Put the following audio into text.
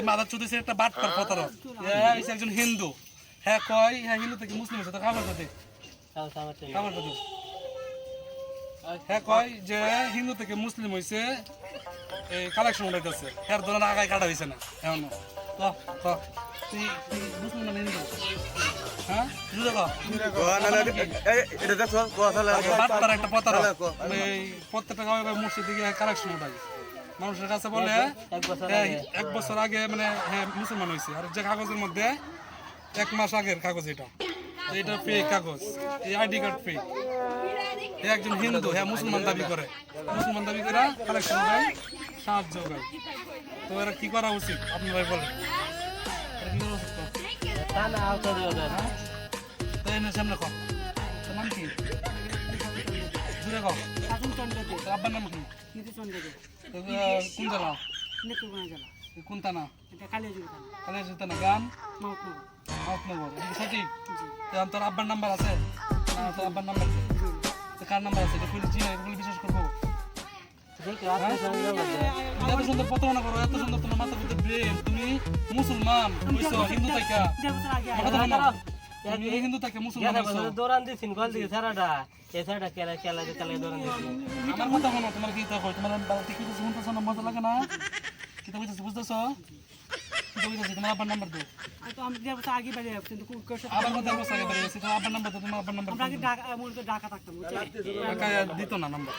Mother Chowdhury একটা বাটপার প্রতারক। একজন হিন্দু, হ্যাঁ কয় হ্যাঁ হিন্দু থেকে মুসলিম হয়েছে, তো খাবার কথা খাবার কথা হ্যাঁ কয় যে হিন্দু থেকে মুসলিম হয়েছে, এই কালেকশন উঠাইতেছে, হ্যাঁ ধরেন আগায় কাটা হয়েছে না এমন। তুই মুসলিম না হিন্দু? হ্যাঁ একটা প্রতারক, প্রত্যেকটা মসজিদ দিকে কালেকশন উঠাই মানুষের কাছে বলে 1 বছর আগে মানে হ্যাঁ মুসলমান হয়েছে, আর যে কাগজের মধ্যে 1 মাস আগের কাগজ, এটা ফেক কাগজ, এই আইডি কার্ড ফেক। একজন হিন্দু হ্যাঁ মুসলমান দাবি করে, মুসলমান দাবি করে কালেকশন দেয়, সাহায্য করে। তো এরা কি করা উচিত আপনি ভাই বলেন? কি করা উচিত? সামনে কর, নাম কি? আব্বার নাম কি? কোন জেলা? কোন থানা? কালিয়াজুর থানা। গান মাহতনগর, সঠিক? তোর আব্বার নাম্বার আছে? তোর আব্বার নাম্বার কার নাম্বার আছে? এগুলো বিশ্বাস করবো? এত সুন্দর প্রতারণা করো, এত সুন্দর তোমার মাথার ভিতরে ব্রেন। তুমি মুসলমান হইছো, হিন্দু থাকা হিন্দু থাকে মুসলমান দৌড়ান দিচ্ছেন গল দিকে সারাটা এছাড়া কেলা কেলা কেলা দৌড়ান দিচ্ছেন। আমার কথা শোনো, তোমার কি কয়? তোমার কি কিছু শুনতেছো না? মজা লাগে না? কি তো বুঝতেছো? বুঝতেছো? তোমার আব্বার নাম্বার দাও। আবার কথা বলছো আগে বেরিয়ে গেছি, তোমার আব্বার নাম্বার দাও। তোমার আব্বার নাম্বার দিত না নাম্বার।